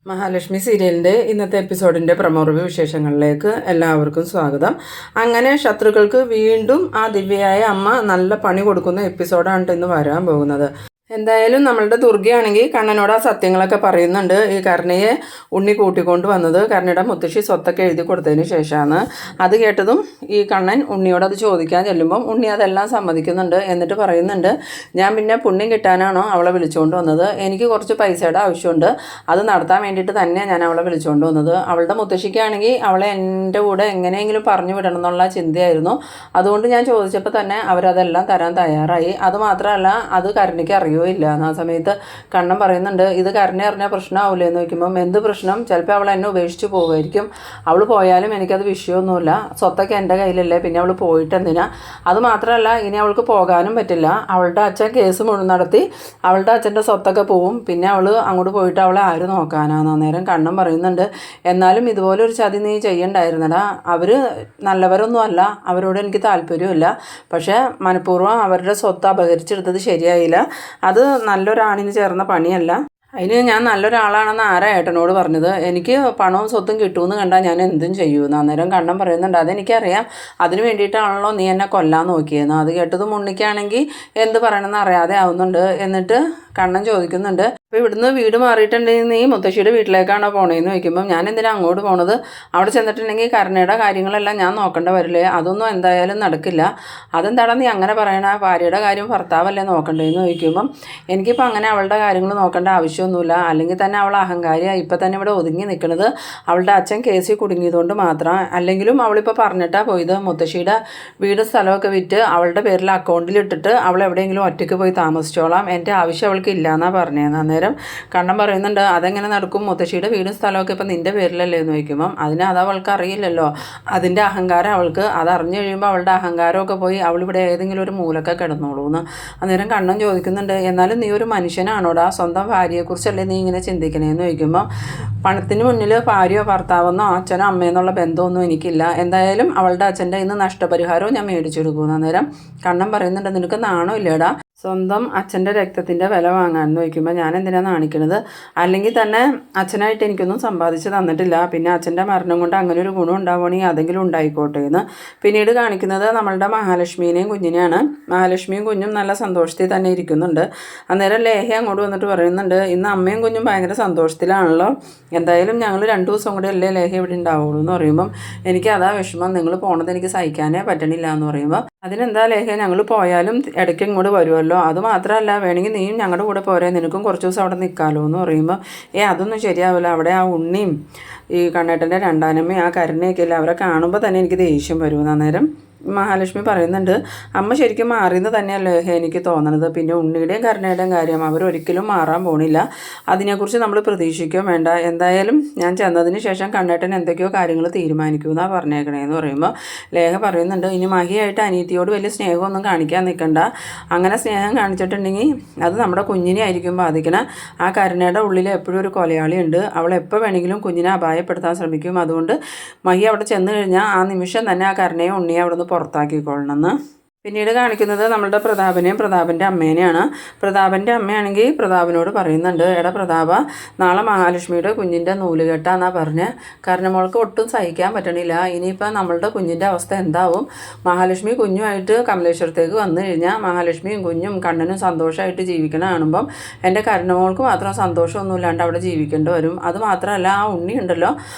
മഹാലക്ഷ്മി സീരിയലിൻ്റെ ഇന്നത്തെ എപ്പിസോഡിൻ്റെ promo review വിശേഷങ്ങളിലേക്ക് എല്ലാവർക്കും സ്വാഗതം. അങ്ങനെ ശത്രുക്കൾക്ക് വീണ്ടും ആ ദിവ്യയായ അമ്മ നല്ല പണി കൊടുക്കുന്ന എപ്പിസോഡാണ് ഇന്ന് വരാൻ പോകുന്നത്. എന്തായാലും നമ്മളുടെ ദുർഗയാണെങ്കിൽ കണ്ണനോട് ആ സത്യങ്ങളൊക്കെ പറയുന്നുണ്ട്. ഈ കരുണയെ ഉണ്ണി കൂട്ടിക്കൊണ്ട് വന്നത് കരുണയുടെ മുത്തശ്ശി സ്വത്തൊക്കെ എഴുതി കൊടുത്തതിന് ശേഷമാണ്. അത് കേട്ടതും ഈ കണ്ണൻ ഉണ്ണിയോട് അത് ചോദിക്കാൻ ചെല്ലുമ്പം ഉണ്ണി അതെല്ലാം സമ്മതിക്കുന്നുണ്ട്. എന്നിട്ട് പറയുന്നുണ്ട്, ഞാൻ പിന്നെ പുണ്യം കിട്ടാനാണോ അവളെ വിളിച്ചുകൊണ്ട് വന്നത്, എനിക്ക് കുറച്ച് പൈസയുടെ ആവശ്യമുണ്ട്, അത് നടത്താൻ വേണ്ടിയിട്ട് തന്നെയാണ് ഞാൻ അവളെ വിളിച്ചുകൊണ്ട് വന്നത്. അവളുടെ മുത്തശ്ശിക്കാണെങ്കിൽ അവളെ എൻ്റെ കൂടെ എങ്ങനെയെങ്കിലും പറഞ്ഞു വിടണം എന്നുള്ള ചിന്തയായിരുന്നു. അതുകൊണ്ട് ഞാൻ ചോദിച്ചപ്പോൾ തന്നെ അവരതെല്ലാം തരാൻ തയ്യാറായി. അതുമാത്രമല്ല, അത് കരുണയ്ക്ക് അറിയുമോ ഇല്ല. ആ സമയത്ത് കണ്ണൻ പറയുന്നുണ്ട്, ഇത് കരുണ അറിഞ്ഞാൽ പ്രശ്നമാവില്ലേ എന്ന് ചോദിക്കുമ്പം, എന്ത് പ്രശ്നം, ചിലപ്പോൾ അവൾ എന്നെ ഉപേക്ഷിച്ച് പോകുമായിരിക്കും, അവൾ പോയാലും എനിക്കത് വിഷയമൊന്നുമില്ല, സ്വത്തൊക്കെ എൻ്റെ കയ്യിലല്ലേ, പിന്നെ അവൾ പോയിട്ട് എന്തിനാ, അത് മാത്രമല്ല ഇനി അവൾക്ക് പോകാനും പറ്റില്ല, അവളുടെ അച്ഛൻ കേസ് മുഴുവൻ നടത്തി അവളുടെ അച്ഛൻ്റെ സ്വത്തൊക്കെ പോവും, പിന്നെ അവൾ അങ്ങോട്ട് പോയിട്ട് അവളെ ആര് നോക്കാനാണ്. അന്നേരം കണ്ണൻ പറയുന്നുണ്ട്, എന്നാലും ഇതുപോലെ ഒരു ചതി നീ ചെയ്യണ്ടായിരുന്നടാ, അവർ നല്ലവരൊന്നും അല്ല, അവരോട് എനിക്ക് താല്പര്യമില്ല, പക്ഷേ മനഃപൂർവ്വം അവരുടെ സ്വത്ത് അപഹരിച്ചെടുത്തത് ശരിയായില്ല, അത് നല്ലൊരാണിന് ചേർന്ന പണിയല്ല, അതിന് ഞാൻ നല്ലൊരാളാണെന്ന് ആരാ ഏട്ടനോട് പറഞ്ഞത്, എനിക്ക് പണവും സ്വത്തും കിട്ടുമെന്ന് കണ്ടാൽ ഞാൻ എന്തും ചെയ്യുമെന്ന്. അന്നേരം കണ്ണൻ പറയുന്നുണ്ട്, അതെനിക്കറിയാം, അതിന് വേണ്ടിയിട്ടാണല്ലോ നീ എന്നെ കൊല്ലാൻ നോക്കിയെന്ന്. അത് കേട്ടതും ഉണ്ണിക്കാണെങ്കിൽ എന്ത് പറയണമെന്ന് അറിയാതെ ആവുന്നുണ്ട്. എന്നിട്ട് കണ്ണൻ ചോദിക്കുന്നുണ്ട്, അപ്പോൾ ഇവിടുന്ന് വീട് മാറിയിട്ടുണ്ടെങ്കിൽ നീ മുത്തശ്ശിയുടെ വീട്ടിലേക്കാണോ പോണേന്ന് ചോദിക്കുമ്പം, ഞാൻ എന്തിനാ അങ്ങോട്ട് പോണത്, അവിടെ ചെന്നിട്ടുണ്ടെങ്കിൽ കരുണയുടെ കാര്യങ്ങളെല്ലാം ഞാൻ നോക്കേണ്ട വരില്ലേ, അതൊന്നും എന്തായാലും നടക്കില്ല. അതെന്താടാ നീ അങ്ങനെ പറയണ, ഭാര്യയുടെ കാര്യം ഭർത്താവല്ലേ നോക്കണ്ടേന്ന് ചോദിക്കുമ്പം, എനിക്കിപ്പോൾ അങ്ങനെ അവളുടെ കാര്യങ്ങൾ നോക്കേണ്ട ആവശ്യമൊന്നുമില്ല, അല്ലെങ്കിൽ തന്നെ അവൾ അഹങ്കാരിയാണ്, ഇപ്പം തന്നെ ഇവിടെ ഒതുങ്ങി നിൽക്കുന്നത് അവളുടെ അച്ഛൻ കേസിൽ കുടുങ്ങിയതുകൊണ്ട് മാത്രം, അല്ലെങ്കിലും അവളിപ്പോൾ പറഞ്ഞിട്ടാണ് പോയത്, മുത്തശ്ശിയുടെ വീട് സ്ഥലമൊക്കെ വിറ്റ് അവളുടെ പേരിൽ അക്കൗണ്ടിലിട്ടിട്ട് അവൾ എവിടെയെങ്കിലും ഒറ്റയ്ക്ക് പോയി താമസിച്ചോളാം, എൻ്റെ ആവശ്യം അവൾക്ക് ഇല്ലയെന്നാണ് പറഞ്ഞതെന്ന്. അന്നേരം കണ്ണൻ പറയുന്നുണ്ട്, അതെങ്ങനെ നടക്കും, മുത്തശ്ശിയുടെ വീടും സ്ഥലമൊക്കെ ഇപ്പം നിൻ്റെ പേരിലല്ലേ എന്ന് ചോദിക്കുമ്പം, അതിന് അത് അവൾക്ക് അറിയില്ലല്ലോ, അതിൻ്റെ അഹങ്കാരം അവൾക്ക്, അത് അറിഞ്ഞു കഴിയുമ്പോൾ അവളുടെ അഹങ്കാരമൊക്കെ പോയി അവളിവിടെ ഏതെങ്കിലും ഒരു മൂലൊക്കെ കിടന്നോളൂ എന്ന്. അന്നേരം കണ്ണൻ ചോദിക്കുന്നുണ്ട്, എന്നാലും നീ ഒരു മനുഷ്യനാണോടാ, സ്വന്തം ഭാര്യയെക്കുറിച്ചല്ലേ നീ ഇങ്ങനെ ചിന്തിക്കണേന്ന് ചോദിക്കുമ്പോൾ, പണത്തിന് മുന്നിൽ ഭാര്യയോ ഭർത്താവെന്നോ അച്ഛനോ അമ്മയെന്നുള്ള ബന്ധമൊന്നും എനിക്കില്ല, എന്തായാലും അവളുടെ അച്ഛൻ്റെ ഇന്ന് നഷ്ടപരിഹാരവും ഞാൻ മേടിച്ചെടുക്കുമെന്ന്. അന്നേരം കണ്ണൻ പറയുന്നുണ്ട്, നിനക്ക് നാണോ ഇല്ലേടാ സ്വന്തം അച്ഛൻ്റെ രക്തത്തിൻ്റെ വില വാങ്ങാമെന്ന് ചോദിക്കുമ്പോൾ, ഞാൻ എന്തിനാണ് കാണിക്കണത്, അല്ലെങ്കിൽ തന്നെ അച്ഛനായിട്ട് എനിക്കൊന്നും സമ്പാദിച്ച് തന്നിട്ടില്ല, പിന്നെ അച്ഛൻ്റെ മരണം കൊണ്ട് അങ്ങനെ ഒരു ഗുണം ഉണ്ടാവുകയാണെങ്കിൽ അതെങ്കിലും ഉണ്ടായിക്കോട്ടെ എന്ന്. പിന്നീട് കാണിക്കുന്നത് നമ്മളുടെ മഹാലക്ഷ്മീനെയും കുഞ്ഞിനെയാണ്. മഹാലക്ഷ്മിയും കുഞ്ഞും നല്ല സന്തോഷത്തിൽ തന്നെ ഇരിക്കുന്നുണ്ട്. അന്നേരം ലേഹ അങ്ങോട്ട് വന്നിട്ട് പറയുന്നുണ്ട്, ഇന്ന് അമ്മയും കുഞ്ഞും ഭയങ്കര സന്തോഷത്തിലാണല്ലോ, എന്തായാലും ഞങ്ങൾ 2 ദിവസം കൂടെ അല്ലേ ലേഹ ഇവിടെ ഉണ്ടാവുള്ളൂ എന്ന് പറയുമ്പം, എനിക്ക് അതാ വിഷമം, നിങ്ങൾ പോണത് എനിക്ക് സഹിക്കാനേ പറ്റണില്ല എന്ന് പറയുമ്പോൾ, അതിനെന്താ ലേഹ, ഞങ്ങൾ പോയാലും ഇടയ്ക്ക് ഇങ്ങോട്ട് വരുമല്ലോ, അതുമാത്രമല്ല വേണമെങ്കിൽ നീയും ഞങ്ങളുടെ കൂടെ പോരെ, നിനക്കും കുറച്ച് ദിവസം അവിടെ നിൽക്കാമല്ലോ എന്ന് പറയുമ്പോൾ, അതൊന്നും ശരിയാവില്ല, അവിടെ ആ ഉണ്ണിയും ഈ കണ്ണേട്ടൻ്റെ രണ്ടാനമ്മയും ആ കരുണയൊക്കെ ഇല്ല, അവരെ കാണുമ്പോൾ തന്നെ എനിക്ക് ദേഷ്യം വരുമെന്ന്. അന്നേരം മഹാലക്ഷ്മി പറയുന്നുണ്ട്, അമ്മ ശരിക്കും മാറിയെന്ന് തന്നെയല്ലേ എനിക്ക് തോന്നണത്, പിന്നെ ഉണ്ണിയുടെയും കരുണയുടെയും കാര്യം അവരൊരിക്കലും മാറാൻ പോണില്ല, അതിനെക്കുറിച്ച് നമ്മൾ പ്രതീക്ഷിക്കുകയും വേണ്ട, എന്തായാലും ഞാൻ ചെന്നതിന് ശേഷം കണ്ണേട്ടൻ എന്തൊക്കെയോ കാര്യങ്ങൾ തീരുമാനിക്കുമെന്നാണ് പറഞ്ഞേക്കണേന്ന് പറയുമ്പോൾ, ലേഖ പറയുന്നുണ്ട്, ഇനി മഹിയായിട്ട് അനീതിയോട് വലിയ സ്നേഹമൊന്നും കാണിക്കാൻ നിൽക്കണ്ട, അങ്ങനെ സ്നേഹം കാണിച്ചിട്ടുണ്ടെങ്കിൽ അത് നമ്മുടെ കുഞ്ഞിനെ ആയിരിക്കും ബാധിക്കണം, ആ കരുണയുടെ ഉള്ളിൽ എപ്പോഴും ഒരു കൊലയാളി ഉണ്ട്, അവൾ എപ്പോൾ വേണമെങ്കിലും കുഞ്ഞിനെ അപായപ്പെടുത്താൻ ശ്രമിക്കും, അതുകൊണ്ട് മഹി അവിടെ ചെന്ന് കഴിഞ്ഞാൽ ആ നിമിഷം തന്നെ ആ കരുണയെ ഉണ്ണിയെ അവിടെ നിന്ന് പുറത്താക്കിക്കൊള്ളണമെന്ന്. പിന്നീട് കാണിക്കുന്നത് നമ്മളുടെ പ്രതാപനെയും പ്രതാപൻ്റെ അമ്മേനെയാണ്. പ്രതാപൻ്റെ അമ്മയാണെങ്കിൽ പ്രതാപനോട് പറയുന്നുണ്ട്, എടാ പ്രതാപ, നാളെ മഹാലക്ഷ്മിയുടെ കുഞ്ഞിൻ്റെ നൂലുകെട്ടാന്നാ പറഞ്ഞ്, കാരണം മോൾക്ക് ഒട്ടും സഹിക്കാൻ പറ്റണില്ല, ഇനിയിപ്പോൾ നമ്മളുടെ കുഞ്ഞിൻ്റെ അവസ്ഥ എന്താവും, മഹാലക്ഷ്മി കുഞ്ഞുമായിട്ട് കമലേശ്വരത്തേക്ക് വന്നു കഴിഞ്ഞാൽ മഹാലക്ഷ്മിയും കുഞ്ഞും കണ്ണനും സന്തോഷമായിട്ട് ജീവിക്കണ കാണുമ്പം എൻ്റെ കരുണമോൾക്ക് മാത്രം സന്തോഷമൊന്നുമില്ലാണ്ട് അവിടെ ജീവിക്കേണ്ടി വരും, അതുമാത്രമല്ല ആ ഉണ്ണി ഉണ്ടല്ലോ,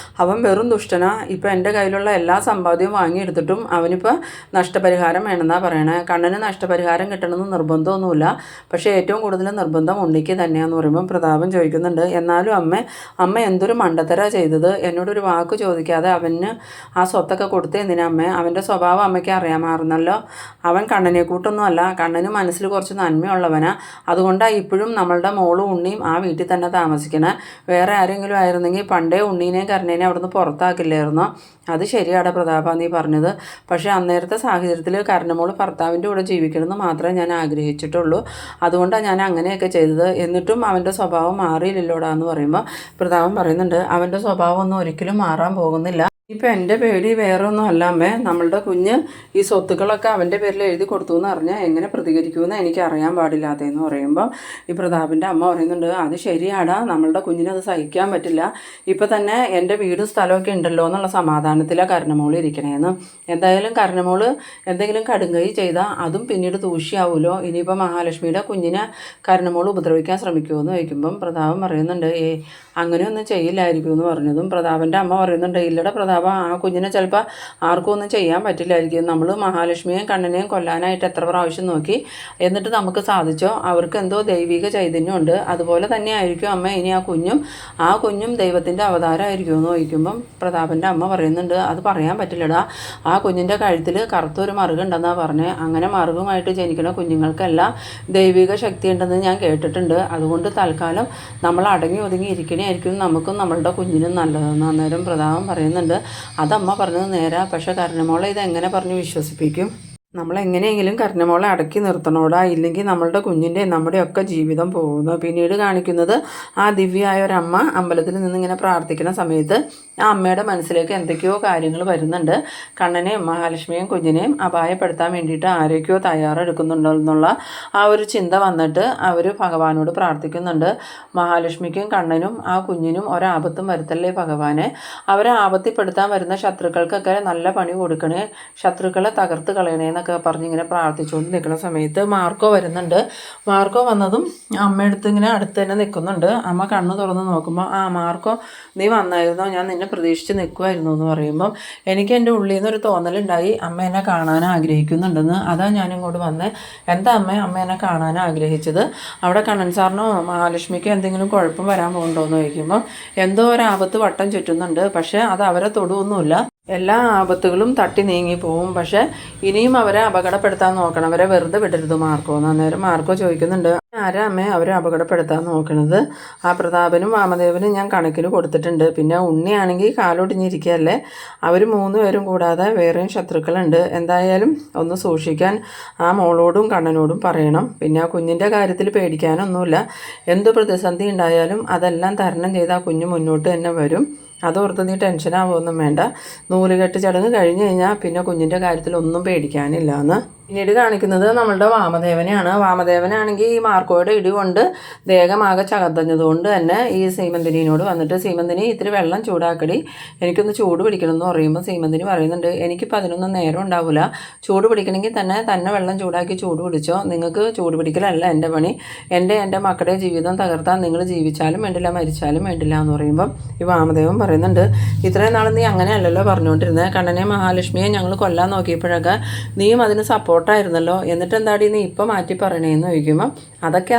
അവൻ വെറും ദുഷ്ടനാ, ഇപ്പോൾ എൻ്റെ കയ്യിലുള്ള എല്ലാ സമ്പാദ്യവും വാങ്ങിയെടുത്തിട്ടും അവനിപ്പോൾ നഷ്ടപരിഹാരം വേണമെന്നാണ് പറയുന്നത്. കണ്ണന് നഷ്ടപരിഹാരം കിട്ടണമെന്ന് നിർബന്ധമൊന്നുമില്ല, പക്ഷേ ഏറ്റവും കൂടുതൽ നിർബന്ധം ഉണ്ണിക്ക് തന്നെയാണെന്ന് പറയുമ്പം പ്രതാപൻ ചോദിക്കുന്നുണ്ട്, എന്നാലും അമ്മ എന്തൊരു മണ്ടത്തര ചെയ്തത്, എന്നോടൊരു വാക്ക് ചോദിക്കാതെ അവന് ആ സ്വത്തൊക്കെ കൊടുത്ത് എന്തിനാ അമ്മ, അവൻ്റെ സ്വഭാവം അമ്മയ്ക്ക് അറിയാമായിരുന്നല്ലോ, അവൻ കണ്ണനെ കൂട്ടൊന്നുമല്ല, കണ്ണന് മനസ്സിൽ കുറച്ച് നന്മയുള്ളവനാ, അതുകൊണ്ടാണ് ഇപ്പോഴും നമ്മളുടെ മോളും ഉണ്ണിയും ആ വീട്ടിൽ തന്നെ താമസിക്കണേ, വേറെ ആരെങ്കിലും ആയിരുന്നെങ്കിൽ പണ്ടേ ഉണ്ണീനെയും കരുണേനെയും അവിടുന്ന് പുറത്താക്കില്ലായിരുന്നോ, അത് ശരിയാടാ പ്രതാപ നീ പറഞ്ഞത്, പക്ഷേ അന്നേരത്തെ സാഹചര്യത്തിൽ കരുണമോൾ ഭർത്താവിൻ്റെ കൂടെ ജീവിക്കണമെന്ന് മാത്രമേ ഞാൻ ആഗ്രഹിച്ചിട്ടുള്ളൂ, അതുകൊണ്ടാണ് ഞാൻ അങ്ങനെയൊക്കെ ചെയ്തത്, എന്നിട്ടും അവൻ്റെ സ്വഭാവം മാറിയില്ലല്ലോടാ എന്ന് പറയുമ്പോൾ പ്രതാപൻ പറയുന്നുണ്ട്, അവൻ്റെ സ്വഭാവം ഒന്നും ഒരിക്കലും മാറാൻ പോകുന്നില്ല, ഇപ്പം എൻ്റെ പേടി വേറെ ഒന്നും അല്ല അമ്മേ, നമ്മളുടെ കുഞ്ഞ് ഈ സ്വത്തുക്കളൊക്കെ അവൻ്റെ പേരിൽ എഴുതി കൊടുത്തു എന്ന് പറഞ്ഞാൽ എങ്ങനെ പ്രതികരിക്കുമെന്ന് എനിക്ക് അറിയാൻ പാടില്ലാത്തതെന്ന് പറയുമ്പോൾ ഈ പ്രതാപിൻ്റെ അമ്മ പറയുന്നുണ്ട്, അത് ശരിയാടാ, നമ്മളുടെ കുഞ്ഞിന് അത് സഹിക്കാൻ പറ്റില്ല. ഇപ്പം തന്നെ എൻ്റെ വീടും സ്ഥലമൊക്കെ ഉണ്ടല്ലോ എന്നുള്ള സമാധാനത്തിലാണ് കരുണമോൾ ഇരിക്കണേന്ന്. എന്തായാലും കരുണമോൾ എന്തെങ്കിലും കടുങ്കൈ ചെയ്താൽ അതും പിന്നീട് ദൂഷ്യാവുമല്ലോ. ഇനിയിപ്പോൾ മഹാലക്ഷ്മിയുടെ കുഞ്ഞിനെ കരുണമോൾ ഉപദ്രവിക്കാൻ ശ്രമിക്കുമെന്ന് ചോദിക്കുമ്പം പ്രതാപൻ പറയുന്നുണ്ട്, അങ്ങനെയൊന്നും ചെയ്യില്ലായിരിക്കും എന്ന് പറഞ്ഞതും പ്രതാപൻ്റെ അമ്മ പറയുന്നുണ്ട്, ഇല്ലടെ പ്രതാപ, ആ കുഞ്ഞിനെ ചിലപ്പോൾ ആർക്കും ഒന്നും ചെയ്യാൻ പറ്റില്ലായിരിക്കും. നമ്മൾ മഹാലക്ഷ്മിയെയും കണ്ണനെയും കൊല്ലാനായിട്ട് എത്ര പ്രാവശ്യം നോക്കി, എന്നിട്ട് നമുക്ക് സാധിച്ചോ? അവർക്ക് എന്തോ ദൈവിക ചൈതന്യമുണ്ട്. അതുപോലെ തന്നെ ആയിരിക്കും അമ്മ ഇനി ആ കുഞ്ഞും ദൈവത്തിൻ്റെ അവതാരമായിരിക്കും എന്ന് ചോദിക്കുമ്പം പ്രതാപൻ്റെ അമ്മ പറയുന്നുണ്ട്, അത് പറയാൻ പറ്റില്ലടാ, ആ കുഞ്ഞിൻ്റെ കഴുത്തിൽ കറുത്തൊരു മറുകുണ്ടെന്നാണ് പറഞ്ഞത്. അങ്ങനെ മറുകുമായിട്ട് ജനിക്കുന്ന കുഞ്ഞുങ്ങൾക്കെല്ലാം ദൈവിക ശക്തി ഉണ്ടെന്ന് ഞാൻ കേട്ടിട്ടുണ്ട്. അതുകൊണ്ട് തൽക്കാലം നമ്മൾ അടങ്ങി ഒതുങ്ങി ഇരിക്കണേയായിരിക്കും നമുക്കും നമ്മളുടെ കുഞ്ഞിനും നല്ലതെന്ന് അന്നേരം പ്രതാപം പറയുന്നുണ്ട്. അതമ്മ പറഞ്ഞത് നേരാ, പക്ഷേ കരുണമോളെ ഇതെങ്ങനെ പറഞ്ഞ് വിശ്വസിപ്പിക്കും? നമ്മളെങ്ങനെയെങ്കിലും കരുണമോളെ അടക്കി നിർത്തണോടാ, ഇല്ലെങ്കിൽ നമ്മളുടെ കുഞ്ഞിൻ്റെ നമ്മുടെയൊക്കെ ജീവിതം പോകുന്നു. പിന്നീട് കാണിക്കുന്നത് ആ ദിവ്യയായ ഒരമ്മ അമ്പലത്തിൽ നിന്നിങ്ങനെ പ്രാർത്ഥിക്കുന്ന സമയത്ത് ആ അമ്മയുടെ മനസ്സിലേക്ക് എന്തൊക്കെയോ കാര്യങ്ങൾ വരുന്നുണ്ട്. കണ്ണനെയും മഹാലക്ഷ്മിയെയും കുഞ്ഞിനെയും അപായപ്പെടുത്താൻ വേണ്ടിയിട്ട് ആരൊക്കെയോ തയ്യാറെടുക്കുന്നുണ്ടോ എന്നുള്ള ആ ഒരു ചിന്ത വന്നിട്ട് അവർ ഭഗവാനോട് പ്രാർത്ഥിക്കുന്നുണ്ട്. മഹാലക്ഷ്മിക്കും കണ്ണനും ആ കുഞ്ഞിനും ഒരാപത്തും വരുത്തല്ലേ ഭഗവാനെ, അവരെ ആപത്തിപ്പെടുത്താൻ വരുന്ന ശത്രുക്കൾക്കൊക്കെ നല്ല പണി കൊടുക്കണേ, ശത്രുക്കളെ തകർത്ത് കളയണേ എന്നൊക്കെ പറഞ്ഞിങ്ങനെ പ്രാർത്ഥിച്ചുകൊണ്ട് നിൽക്കുന്ന സമയത്ത് മാർക്കോ വരുന്നുണ്ട്. മാർക്കോ വന്നതും അമ്മയെടുത്ത് ഇങ്ങനെ അടുത്ത് തന്നെ നിൽക്കുന്നുണ്ട്. അമ്മ കണ്ണ് തുറന്ന് നോക്കുമ്പോൾ, മാർക്കോ നീ വന്നായിരുന്നോ, ഞാൻ നിന്നെ പ്രതീക്ഷിച്ച് നിൽക്കുമായിരുന്നു എന്ന് പറയുമ്പം എനിക്ക് എൻ്റെ ഉള്ളിൽ നിന്നൊരു തോന്നലുണ്ടായി, അമ്മ എന്നെ കാണാൻ ആഗ്രഹിക്കുന്നുണ്ടെന്ന്. അതാ ഞാനിങ്ങോട്ട് വന്നേ. എന്താ അമ്മ എന്നെ കാണാൻ ആഗ്രഹിച്ചത്? അവിടെ കണ്ണൻ സാറിനോ മഹാലക്ഷ്മിക്കോ എന്തെങ്കിലും കുഴപ്പം വരാൻ പോകുന്നുണ്ടോ എന്ന് ചോദിക്കുമ്പോൾ എന്തോ ഒരാപത്ത് വട്ടം ചുറ്റുന്നുണ്ട്, പക്ഷേ അത് അവരെ തൊടുവൊന്നുമില്ല, എല്ലാ ആപത്തുകളും തട്ടി നീങ്ങിപ്പോവും, പക്ഷേ ഇനിയും അവരെ അപകടപ്പെടുത്താൻ നോക്കണം, അവരെ വെറുതെ വിടരുത് മാർക്കോ എന്ന്. അന്നേരം മാർക്കോ ചോദിക്കുന്നുണ്ട്, ആരാ അമ്മേ അവരെ അപകടപ്പെടുത്താൻ നോക്കണത്? ആ പ്രതാപനും വാമദേവനും ഞാൻ കണക്കിന് കൊടുത്തിട്ടുണ്ട്, പിന്നെ ഉണ്ണിയാണെങ്കിൽ കാലൊടിഞ്ഞിരിക്കുകയല്ലേ, അവർ 3 പേരും കൂടാതെ വേറെയും ശത്രുക്കളുണ്ട്. എന്തായാലും ഒന്ന് സൂക്ഷിക്കാൻ ആ മോളോടും കണ്ണനോടും പറയണം. പിന്നെ ആ കുഞ്ഞിൻ്റെ കാര്യത്തിൽ പേടിക്കാനൊന്നുമില്ല, എന്ത് പ്രതിസന്ധി ഉണ്ടായാലും അതെല്ലാം തരണം ചെയ്ത് ആ കുഞ്ഞ് മുന്നോട്ട് തന്നെ വരും. അതോർത്ത് നീ ടെൻഷനാവുമൊന്നും വേണ്ട. നൂലുകെട്ട് ചടങ്ങ് കഴിഞ്ഞ് കഴിഞ്ഞാൽ പിന്നെ കുഞ്ഞിൻ്റെ കാര്യത്തിൽ ഒന്നും പേടിക്കാനില്ല എന്ന്. പിന്നീട് കാണിക്കുന്നത് നമ്മളുടെ വാമദേവനെയാണ്. വാമദേവനാണെങ്കിൽ ഈ മാർക്കോയുടെ ഇടി കൊണ്ട് ദേഹമാകെ ചകത്തഞ്ഞതുകൊണ്ട് തന്നെ ഈ സീമന്തിനിയോട് വന്നിട്ട്, സീമന്തിനി ഇത്തിരി വെള്ളം ചൂടാക്കടി, എനിക്കൊന്ന് ചൂട് പിടിക്കണം എന്ന് പറയുമ്പോൾ സീമന്തിനി പറയുന്നുണ്ട്, എനിക്കിപ്പോൾ അതിനൊന്നും നേരം ഉണ്ടാവില്ല, ചൂട് പിടിക്കണമെങ്കിൽ തന്നെ വെള്ളം ചൂടാക്കി ചൂട് പിടിച്ചോ, നിങ്ങൾക്ക് ചൂട് പിടിക്കലല്ല എൻ്റെ പണി, എൻ്റെ മക്കളുടെ ജീവിതം തകർത്താൻ നിങ്ങൾ ജീവിച്ചാലും വേണ്ടില്ല മരിച്ചാലും വേണ്ടില്ല എന്ന് പറയുമ്പം ഈ വാമദേവൻ പറയുന്നുണ്ട്, ഇത്രയും നാൾ നീ അങ്ങനെയല്ലല്ലോ പറഞ്ഞുകൊണ്ടിരുന്നത്, കണ്ണനെ മഹാലക്ഷ്മിയെ ഞങ്ങൾ കൊല്ലാൻ നോക്കിയപ്പോഴൊക്കെ നീയും അതിന് സപ്പോർട്ടായിരുന്നല്ലോ, എന്നിട്ട് എന്താടി നീ ഇപ്പം മാറ്റി പറയണേന്ന് ചോദിക്കുമ്പോൾ അതൊക്കെ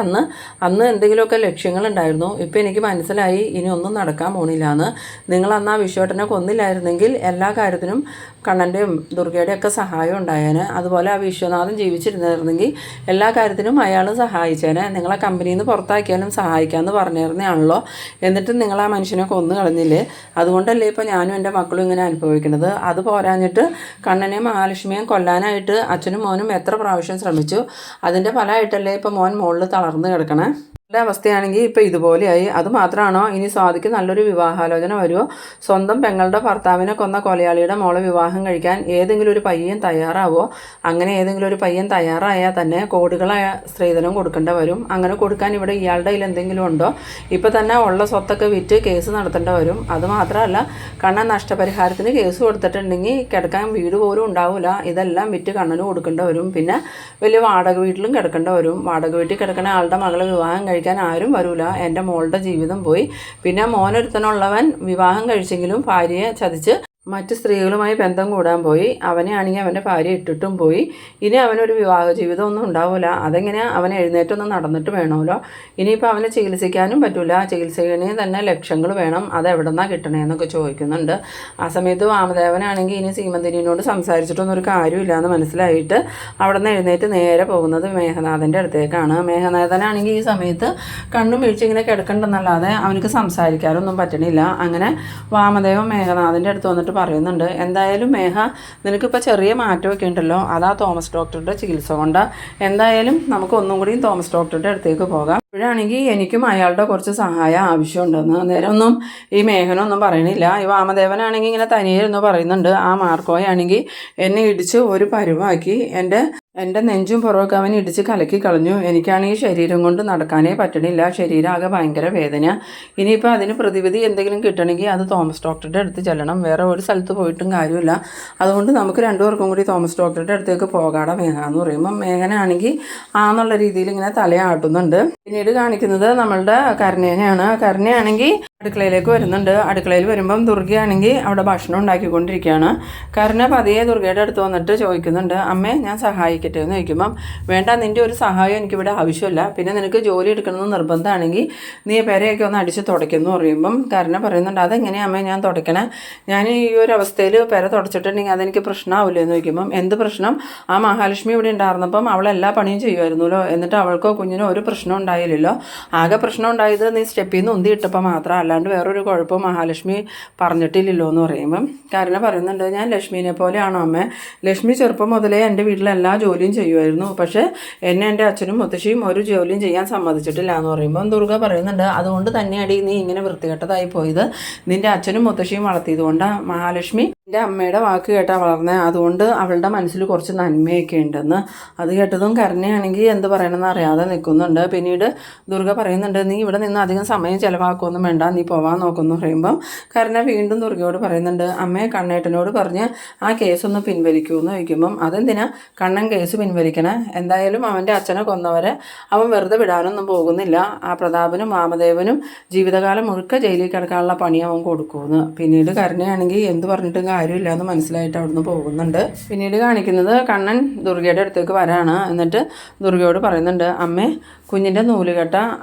അന്ന് എന്തെങ്കിലുമൊക്കെ ലക്ഷ്യങ്ങളുണ്ടായിരുന്നു, ഇപ്പം എനിക്ക് മനസ്സിലായി ഇനി ഒന്നും നടക്കാൻ പോണില്ല എന്ന്. നിങ്ങൾ അന്ന് ആ വിശ്വേട്ടനെ കൊന്നില്ലായിരുന്നെങ്കിൽ എല്ലാ കാര്യത്തിനും കണ്ണൻ്റെയും ദുർഗയുടെയും ഒക്കെ സഹായം ഉണ്ടായേനെ. അതുപോലെ ആ വിശ്വനാഥൻ ജീവിച്ചിരുന്നായിരുന്നെങ്കിൽ എല്ലാ കാര്യത്തിനും അയാൾ സഹായിച്ചേനെ. നിങ്ങളെ കമ്പനിയിൽ നിന്ന് പുറത്താക്കിയാലും സഹായിക്കാമെന്ന് പറഞ്ഞിരുന്നതാണല്ലോ, എന്നിട്ടും നിങ്ങൾ ആ മനുഷ്യനെ കൊന്നു കളഞ്ഞില്ലേ? അതുകൊണ്ടല്ലേ ഇപ്പോൾ ഞാനും എൻ്റെ മക്കളും ഇങ്ങനെ അനുഭവിക്കുന്നത്. അത് പോരാഞ്ഞിട്ട് കണ്ണനെയും മഹാലക്ഷ്മിയെയും കൊല്ലാനായിട്ട് അച്ഛനും മോനും എത്ര പ്രാവശ്യം ശ്രമിച്ചു, അതിൻ്റെ ഫലമായിട്ടല്ലേ ഇപ്പോൾ മോൻ മുകളിൽ തളർന്ന് കിടക്കണേ. എൻ്റെ അവസ്ഥയാണെങ്കിൽ ഇപ്പോൾ ഇതുപോലെയായി. അതുമാത്രമാണോ, ഇനി സ്വാതിക്ക് നല്ലൊരു വിവാഹാലോചന വരുമോ? സ്വന്തം പെങ്ങളുടെ ഭർത്താവിനെ കൊന്ന കൊലയാളിയുടെ മോളെ വിവാഹം കഴിക്കാൻ ഏതെങ്കിലും ഒരു പയ്യൻ തയ്യാറാവോ? അങ്ങനെ ഏതെങ്കിലും ഒരു പയ്യൻ തയ്യാറായാൽ തന്നെ കോടികളായ സ്ത്രീധനം കൊടുക്കേണ്ടി വരും. അങ്ങനെ കൊടുക്കാൻ ഇവിടെ ഇയാളുടെ കയ്യിൽ എന്തെങ്കിലും ഉണ്ടോ? ഇപ്പോൾ തന്നെ ഉള്ള സ്വത്തൊക്കെ വിറ്റ് കേസ് നടത്തേണ്ടി വരും. അതുമാത്രമല്ല, കണ്ണൻ നഷ്ടപരിഹാരത്തിന് കേസ് കൊടുത്തിട്ടുണ്ടെങ്കിൽ കിടക്കാൻ വീട് പോലും ഉണ്ടാവില്ല. ഇതെല്ലാം വിറ്റ് കണ്ണന് കൊടുക്കേണ്ടി വരും. പിന്നെ വലിയ വാടക വീട്ടിലും കിടക്കേണ്ടി വരും. വാടക വീട്ടിൽ കിടക്കുന്ന ആളുടെ മകളെ വിവാഹം കഴിക്കാൻ ആരും വരൂല. എൻ്റെ മോളുടെ ജീവിതം പോയി. പിന്നെ മോനൊരുത്തനുള്ളവൻ വിവാഹം കഴിച്ചെങ്കിലും ഭാര്യയെ ചതിച്ച് മറ്റ് സ്ത്രീകളുമായി ബന്ധം കൂടാൻ പോയി. അവനെ ആണെങ്കിൽ അവൻ്റെ ഭാര്യ ഇട്ടിട്ടും പോയി. ഇനി അവനൊരു വിവാഹ ജീവിതം ഒന്നും ഉണ്ടാവില്ല. അതെങ്ങനെയാണ്? അവൻ എഴുന്നേറ്റൊന്ന് നടന്നിട്ട് വേണമല്ലോ. ഇനിയിപ്പോൾ അവനെ ചികിത്സിക്കാനും പറ്റില്ല. ചികിത്സിക്കണേ തന്നെ ലക്ഷങ്ങൾ വേണം. അതെവിടെ നിന്നാണ് കിട്ടണേന്നൊക്കെ ചോദിക്കുന്നുണ്ട്. ആ സമയത്ത് വാമദേവനാണെങ്കിൽ ഇനി സീമന്തിനിയോട് സംസാരിച്ചിട്ടൊന്നും ഒരു കാര്യമില്ല എന്ന് മനസ്സിലായിട്ട് അവിടെ നിന്ന് എഴുന്നേറ്റ് നേരെ പോകുന്നത് മേഘനാഥൻ്റെ അടുത്തേക്കാണ്. മേഘനാഥനാണെങ്കിൽ ഈ സമയത്ത് കണ്ണും വീഴ്ച കിടക്കണ്ടെന്നല്ലാതെ അവനക്ക് സംസാരിക്കാനൊന്നും പറ്റണില്ല. അങ്ങനെ വാമദേവൻ മേഘനാഥൻ്റെ അടുത്ത് വന്നിട്ട് പറയുന്നുണ്ട്, എന്തായാലും മേഘ, നിനക്കിപ്പോൾ ചെറിയ മാറ്റമൊക്കെ ഉണ്ടല്ലോ, അതാ തോമസ് ഡോക്ടറുടെ ചികിത്സ കൊണ്ട്. എന്തായാലും നമുക്ക് ഒന്നും കൂടി തോമസ് ഡോക്ടറുടെ അടുത്തേക്ക് പോകാം. ഇപ്പോഴാണെങ്കിൽ എനിക്കും അയാളുടെ കുറച്ച് സഹായം ആവശ്യമുണ്ടെന്ന്. അന്നേരം ഒന്നും ഈ മേഘനൊന്നും പറയണില്ല. ഈ വാമദേവനാണെങ്കിൽ ഇങ്ങനെ തനിയെ പറയുന്നുണ്ട്. ആ മാർക്കോയാണെങ്കിൽ എന്നെ ഇടിച്ച് ഒരു പരുവാക്കി എൻ്റെ നെഞ്ചും പുറമൊക്കെ അവൻ ഇടിച്ച് കലക്കി കളഞ്ഞു. എനിക്കാണെങ്കിൽ ശരീരം കൊണ്ട് നടക്കാനേ പറ്റണില്ല. ശരീരം ആകെ ഭയങ്കര വേദന. ഇനിയിപ്പോൾ അതിന് പ്രതിവിധി എന്തെങ്കിലും കിട്ടണമെങ്കിൽ അത് തോമസ് ഡോക്ടറുടെ അടുത്ത് ചെല്ലണം. വേറെ ഒരു സ്ഥലത്ത് പോയിട്ടും കാര്യമില്ല. അതുകൊണ്ട് നമുക്ക് രണ്ടുപേർക്കും കൂടി തോമസ് ഡോക്ടറുടെ അടുത്തേക്ക് പോകാടെ മേഘ എന്ന് പറയുമ്പം മേഘനാണെങ്കിൽ ആന്നുള്ള രീതിയിൽ ഇങ്ങനെ തലയാട്ടുന്നുണ്ട്. പിന്നീട് കാണിക്കുന്നത് നമ്മളുടെ കരുണേനെയാണ്. കരുണയാണെങ്കിൽ അടുക്കളയിലേക്ക് വരുന്നുണ്ട്. അടുക്കളയിൽ വരുമ്പം ദുർഗയാണെങ്കിൽ അവിടെ ഭക്ഷണം ഉണ്ടാക്കിക്കൊണ്ടിരിക്കുകയാണ്. കരുണ പതിയെ ദുർഗയുടെ അടുത്ത് വന്നിട്ട് ചോദിക്കുന്നുണ്ട്, അമ്മേ ഞാൻ സഹായിക്കട്ടെ എന്ന് ചോദിക്കുമ്പം, വേണ്ട, നിൻ്റെ ഒരു സഹായം എനിക്കിവിടെ ആവശ്യമില്ല. പിന്നെ നിനക്ക് ജോലി എടുക്കണമെന്ന് നിർബന്ധമാണെങ്കിൽ നീ പെരയൊക്കെ ഒന്ന് അടിച്ച് തുടയ്ക്കുമെന്ന് പറയുമ്പം കരുണ പറയുന്നുണ്ട്, അതെങ്ങനെയാണ് അമ്മേ ഞാൻ തുടയ്ക്കണേ? ഞാൻ ഈ ഒരു അവസ്ഥയിൽ പെര തുടച്ചിട്ടുണ്ടെങ്കിൽ അതെനിക്ക് പ്രശ്നമാവില്ലേ എന്ന് ചോദിക്കുമ്പം, എന്ത് പ്രശ്നം? ആ മഹാലക്ഷ്മി ഇവിടെ ഉണ്ടായിരുന്നപ്പം അവൾ എല്ലാ പണിയും ചെയ്യുമായിരുന്നല്ലോ, എന്നിട്ട് അവൾക്കോ കുഞ്ഞിനോ ഒരു പ്രശ്നം ഉണ്ടായില്ലല്ലോ. ആകെ പ്രശ്നം ഉണ്ടായത് നീ സ്റ്റെപ്പിൽ നിന്ന് ഉന്തി ഇട്ടപ്പോൾ മാത്രം, അല്ലാണ്ട് വേറൊരു കുഴപ്പം മഹാലക്ഷ്മി പറഞ്ഞിട്ടില്ലല്ലോ എന്ന് പറയുമ്പം കരുണ പറയുന്നുണ്ട്, ഞാൻ ലക്ഷ്മീനെ പോലെയാണോ അമ്മേ? ലക്ഷ്മി ചെറുപ്പം മുതലേ എൻ്റെ വീട്ടിലെ എല്ലാ ജോലിയും ചെയ്യുമായിരുന്നു. പക്ഷേ എന്നെ എൻ്റെ അച്ഛനും മുത്തശ്ശിയും ഒരു ജോലിയും ചെയ്യാൻ സമ്മതിച്ചിട്ടില്ല എന്ന് പറയുമ്പം ദുർഗ പറയുന്നുണ്ട്, അതുകൊണ്ട് തന്നെയടി നീ ഇങ്ങനെ വൃത്തികെട്ടതായി പോയത്. നിൻ്റെ അച്ഛനും മുത്തശ്ശിയും വളർത്തിയതുകൊണ്ടാണ് മഹാലക്ഷ്മി എൻ്റെ അമ്മയുടെ വാക്ക് കേട്ടാ വളർന്നേ. അതുകൊണ്ട് അവളുടെ മനസ്സിൽ കുറച്ച് നന്മയൊക്കെ ഉണ്ടെന്ന്. അത് കേട്ടതും കരുണയാണെങ്കിൽ എന്ത് പറയണമെന്ന് അറിയാതെ നിൽക്കുന്നുണ്ട്. പിന്നീട് ദുർഗ പറയുന്നുണ്ട്, നീ ഇവിടെ നിന്ന് അധികം സമയം ചിലവാക്കുമൊന്നും വേണ്ട, നീ പോവാൻ നോക്കുമെന്ന് പറയുമ്പം കരുണ വീണ്ടും ദുർഗയോട് പറയുന്നുണ്ട്, അമ്മയെ കണ്ണേട്ടനോട് പറഞ്ഞ് ആ കേസൊന്ന് പിൻവലിക്കുമെന്ന് ചോദിക്കുമ്പം, അതെന്തിനാ കണ്ണൻ കേസ് പിൻവലിക്കണേ? എന്തായാലും അവൻ്റെ അച്ഛനെ കൊന്നവരെ അവൻ വെറുതെ വിടാനൊന്നും പോകുന്നില്ല. ആ പ്രതാപനും വാമദേവനും ജീവിതകാലം മുഴുക്ക ജയിലിൽ കിടക്കാനുള്ള പണി അവൻ കൊടുക്കുമെന്ന്. പിന്നീട് കരുണയാണെങ്കിൽ എന്ത് പറഞ്ഞിട്ടും കാര്യമില്ല എന്ന് മനസ്സിലായിട്ട് അവിടുന്ന് പോകുന്നുണ്ട്. പിന്നീട് കാണിക്കുന്നത് കണ്ണൻ ദുർഗയുടെ അടുത്തേക്ക് വരാണ്. എന്നിട്ട് ദുർഗയോട് പറയുന്നുണ്ട്, അമ്മേ കുഞ്ഞിൻ്റെ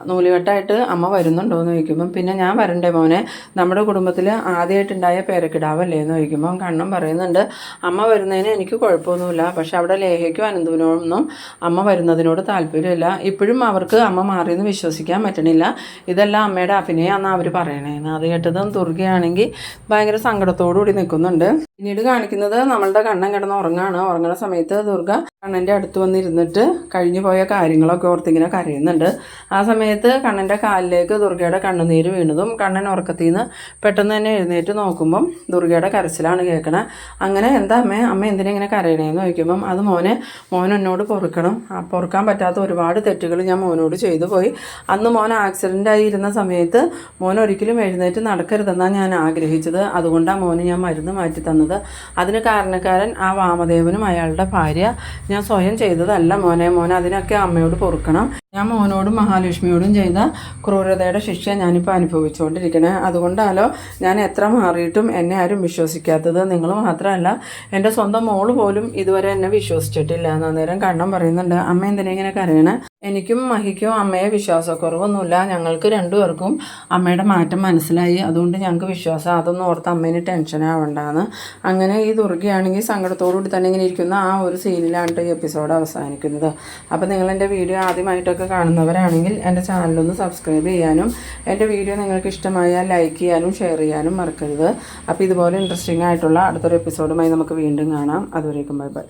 നൂലുകെട്ടായിട്ട് അമ്മ വരുന്നുണ്ടോ എന്ന് ചോദിക്കുമ്പം, പിന്നെ ഞാൻ വരണ്ടേ മോനെ, നമ്മുടെ കുടുംബത്തിൽ ആദ്യമായിട്ടുണ്ടായ പേരക്കിടാവല്ലേ എന്ന് ചോദിക്കുമ്പം കണ്ണൻ പറയുന്നുണ്ട്, അമ്മ വരുന്നതിന് എനിക്ക് കുഴപ്പമൊന്നുമില്ല. പക്ഷെ അവിടെ ലേഖയ്ക്കും അനന്തുവിനോടൊന്നും അമ്മ വരുന്നതിനോട് താല്പര്യമില്ല. ഇപ്പോഴും അവർക്ക് അമ്മ മാറിയെന്ന് വിശ്വസിക്കാൻ പറ്റണില്ല. ഇതെല്ലാം അമ്മയുടെ അഭിനയമാണെന്ന് അവർ പറയണേന്ന്. അത് കേട്ടതും ദുർഗയാണെങ്കിൽ ഭയങ്കര സങ്കടത്തോടു കൂടി നിൽക്കുന്നുണ്ട്. പിന്നീട് കാണിക്കുന്നത് നമ്മളുടെ കണ്ണൻ കിടന്ന് ഉറങ്ങുന്ന സമയത്ത് ദുർഗ കണ്ണൻ്റെ അടുത്ത് വന്നിരുന്നിട്ട് കഴിഞ്ഞു പോയ കാര്യങ്ങളൊക്കെ ഓർത്തിങ്ങനെ കരയുന്നുണ്ട്. ആ സമയത്ത് കണ്ണൻ്റെ കാലിലേക്ക് ദുർഗയുടെ കണ്ണുനീര് വീണതും കണ്ണൻ ഉറക്കത്തിൽ നിന്ന് പെട്ടെന്ന് തന്നെ എഴുന്നേറ്റ് നോക്കുമ്പം ദുർഗയുടെ കരച്ചിലാണ് കേൾക്കണേ. അങ്ങനെ എന്താ അമ്മ എന്തിനാ ഇങ്ങനെ കരയണേന്ന് ചോദിക്കുമ്പം, അത് മോൻ എന്നോട് പൊറുക്കണം. പൊറുക്കാൻ പറ്റാത്ത ഒരുപാട് തെറ്റുകൾ ഞാൻ മോനോട് ചെയ്തു പോയി. അന്ന് മോൻ ആക്സിഡൻ്റ് ആയി ഇരുന്ന സമയത്ത് മോൻ ഒരിക്കലും എഴുന്നേറ്റ് നടക്കരുതെന്നാണ് ഞാൻ ആഗ്രഹിച്ചത്. അതുകൊണ്ടാണ് മോന് ഞാൻ മരുന്ന് മാറ്റി തന്നത്. അതിന് കാരണക്കാരൻ ആ വാമദേവനും അയാളുടെ ഭാര്യ. ഞാൻ സ്വയം ചെയ്തതല്ല മോനെ അതിനൊക്കെ അമ്മയോട് പൊറുക്കണം. ഞാൻ മോനോടും മഹാലക്ഷ്മിയോടും ചെയ്ത ക്രൂരതയുടെ ശിക്ഷ ഞാനിപ്പോൾ അനുഭവിച്ചുകൊണ്ടിരിക്കണേ. അതുകൊണ്ടാലോ ഞാൻ എത്ര മാറിയിട്ടും എന്നെ ആരും വിശ്വസിക്കാത്തത്. നിങ്ങൾ മാത്രമല്ല, എൻ്റെ സ്വന്തം മോള് പോലും ഇതുവരെ എന്നെ വിശ്വസിച്ചിട്ടില്ല. അന്നേരം കണ്ണൻ പറയുന്നുണ്ട്, അമ്മ എന്തിനാ ഇങ്ങനെ കരയണേ? എനിക്കും മഹിക്കും അമ്മയെ വിശ്വാസക്കുറവൊന്നുമില്ല. ഞങ്ങൾക്ക് രണ്ടുപേർക്കും അമ്മയുടെ മാറ്റം മനസ്സിലായി. അതുകൊണ്ട് ഞങ്ങൾക്ക് വിശ്വാസം. അതൊന്നും ഓർത്ത് അമ്മേന് ടെൻഷൻ ആവണ്ടാന്ന്. അങ്ങനെ ഈ ദുർഗയാണെങ്കിൽ സങ്കടത്തോടുകൂടി തന്നെ ഇങ്ങനെ ഇരിക്കുന്ന ആ ഒരു സീനിലാണ് ഈ എപ്പിസോഡ് അവസാനിക്കുന്നത്. അപ്പോൾ നിങ്ങൾ എൻ്റെ വീഡിയോ ആദ്യമായിട്ടൊക്കെ കാണുന്നവരാണെങ്കിൽ എൻ്റെ ചാനലൊന്ന് സബ്സ്ക്രൈബ് ചെയ്യാനും എൻ്റെ വീഡിയോ നിങ്ങൾക്ക് ഇഷ്ടമായാൽ ലൈക്ക് ചെയ്യാനും ഷെയർ ചെയ്യാനും മറക്കരുത്. അപ്പോൾ ഇതുപോലെ ഇൻട്രസ്റ്റിംഗ് ആയിട്ടുള്ള അടുത്തൊരു എപ്പിസോഡുമായി നമുക്ക് വീണ്ടും കാണാം. അതുവരേക്കും ബൈ ബൈ.